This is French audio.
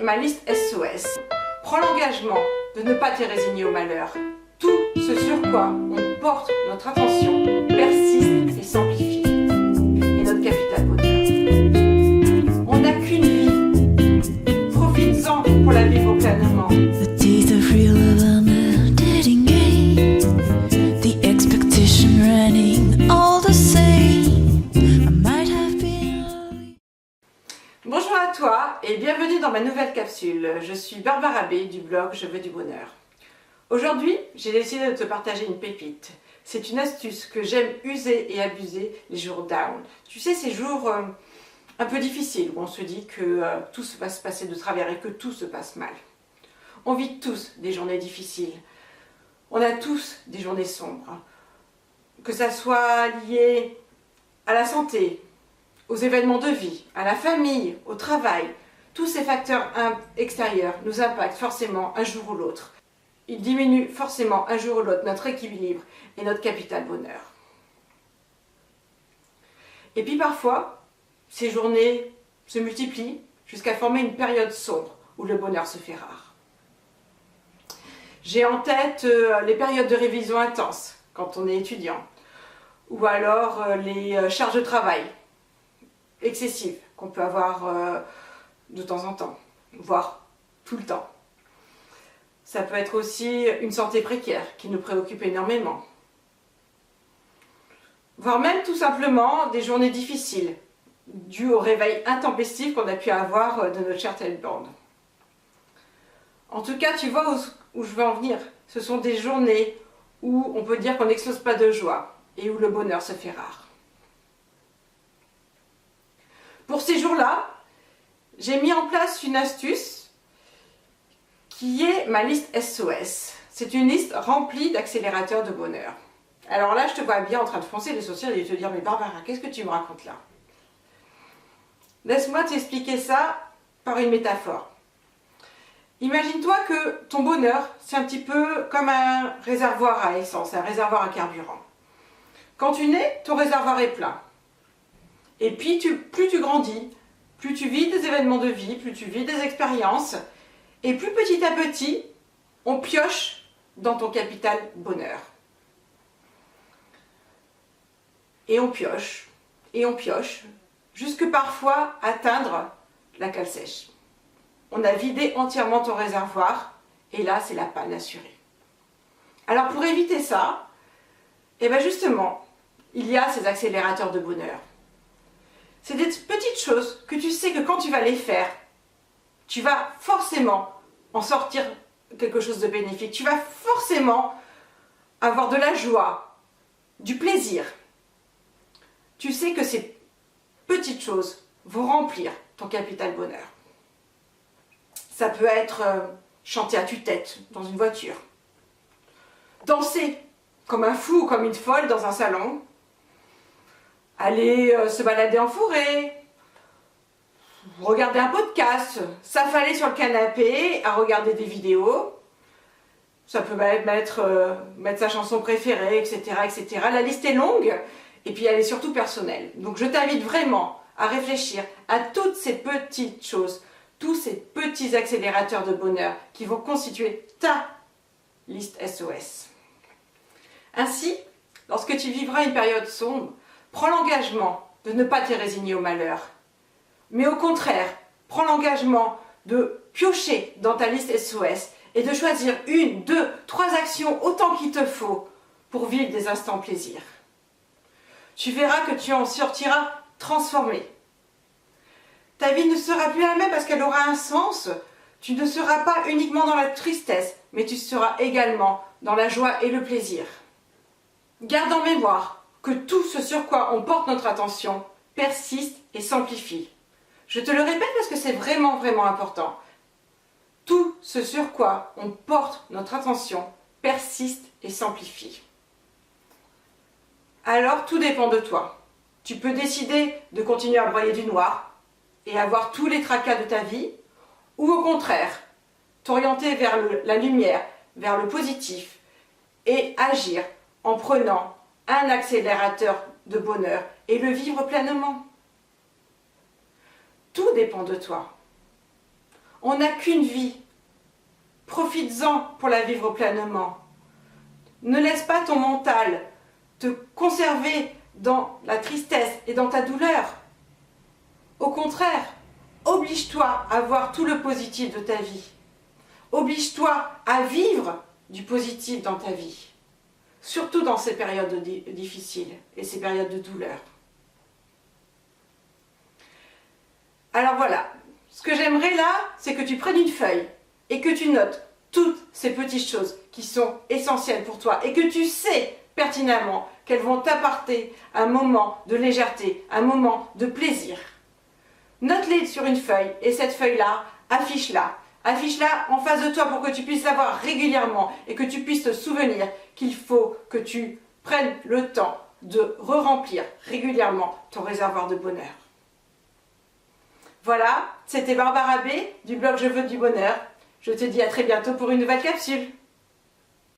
ma liste SOS. Prends l'engagement de ne pas te résigner au malheur. Tout ce sur quoi on porte notre attention persiste et s'amplifie. Et notre capital bonheur. On n'a qu'une vie. Profites-en pour la vivre pleinement. The teeth of real love are dead in game. The expectation running all the same. I might have been. Bonjour à toi et bienvenue dans ma nouvelle capsule. Je suis Barbara B du blog Je veux du bonheur. Aujourd'hui, j'ai décidé de te partager une pépite. C'est une astuce que j'aime user et abuser les jours down. Tu sais, ces jours un peu difficiles où on se dit que tout va se passer de travers et que tout se passe mal. On vit tous des journées difficiles. On a tous des journées sombres. Que ça soit lié à la santé, aux événements de vie, à la famille, au travail, tous ces facteurs extérieurs nous impactent forcément un jour ou l'autre. Ils diminuent forcément un jour ou l'autre notre équilibre et notre capital bonheur. Et puis parfois, ces journées se multiplient jusqu'à former une période sombre où le bonheur se fait rare. J'ai en tête les périodes de révision intenses quand on est étudiant, ou alors les charges de travail excessives qu'on peut avoir de temps en temps, voire tout le temps. Ça peut être aussi une santé précaire qui nous préoccupe énormément. Voire même tout simplement des journées difficiles, dues au réveil intempestif qu'on a pu avoir de notre chère Band. En tout cas, tu vois où je veux en venir. Ce sont des journées où on peut dire qu'on n'explose pas de joie et où le bonheur se fait rare. Pour ces jours-là, j'ai mis en place une astuce qui est ma liste SOS. C'est une liste remplie d'accélérateurs de bonheur. Alors là, je te vois bien en train de froncer les sourcils et de te dire « Mais Barbara, qu'est-ce que tu me racontes là ?» Laisse-moi t'expliquer ça par une métaphore. Imagine-toi que ton bonheur, c'est un petit peu comme un réservoir à essence, un réservoir à carburant. Quand tu nais, ton réservoir est plein. Et puis, plus tu grandis, plus tu vis des événements de vie, plus tu vis des expériences, et plus petit à petit, on pioche dans ton capital bonheur. Et on pioche, jusque parfois atteindre la cale sèche. On a vidé entièrement ton réservoir, et là, c'est la panne assurée. Alors pour éviter ça, eh bien justement, il y a ces accélérateurs de bonheur. C'est des petites choses que tu sais que quand tu vas les faire, tu vas forcément en sortir quelque chose de bénéfique. Tu vas forcément avoir de la joie, du plaisir. Tu sais que ces petites choses vont remplir ton capital bonheur. Ça peut être chanter à tue-tête dans une voiture, danser comme un fou ou comme une folle dans un salon, aller se balader en forêt, regarder un podcast, s'affaler sur le canapé à regarder des vidéos. Ça peut mettre sa chanson préférée, etc., etc. La liste est longue et puis elle est surtout personnelle. Donc je t'invite vraiment à réfléchir à toutes ces petites choses, tous ces petits accélérateurs de bonheur qui vont constituer ta liste SOS. Ainsi, lorsque tu vivras une période sombre, prends l'engagement de ne pas te résigner au malheur. Mais au contraire, prends l'engagement de piocher dans ta liste SOS et de choisir 1, 2, 3 actions autant qu'il te faut pour vivre des instants plaisir. Tu verras que tu en sortiras transformé. Ta vie ne sera plus la même parce qu'elle aura un sens. Tu ne seras pas uniquement dans la tristesse, mais tu seras également dans la joie et le plaisir. Garde en mémoire que tout ce sur quoi on porte notre attention persiste et s'amplifie. Je te le répète parce que c'est vraiment, vraiment important. Tout ce sur quoi on porte notre attention persiste et s'amplifie. Alors, tout dépend de toi. Tu peux décider de continuer à broyer du noir et avoir tous les tracas de ta vie, ou au contraire, t'orienter vers la lumière, vers le positif et agir en prenant un accélérateur de bonheur et le vivre pleinement. Tout dépend de toi. On n'a qu'une vie. Profites-en pour la vivre pleinement. Ne laisse pas ton mental te conserver dans la tristesse et dans ta douleur. Au contraire, oblige-toi à voir tout le positif de ta vie. Oblige-toi à vivre du positif dans ta vie. Surtout dans ces périodes difficiles et ces périodes de douleur. Alors voilà, ce que j'aimerais là, c'est que tu prennes une feuille et que tu notes toutes ces petites choses qui sont essentielles pour toi et que tu sais pertinemment qu'elles vont t'apporter un moment de légèreté, un moment de plaisir. Note-les sur une feuille et cette feuille-là, affiche-la. Affiche-la en face de toi pour que tu puisses la voir régulièrement et que tu puisses te souvenir qu'il faut que tu prennes le temps de re-remplir régulièrement ton réservoir de bonheur. Voilà, c'était Barbara B du blog Je veux du bonheur. Je te dis à très bientôt pour une nouvelle capsule.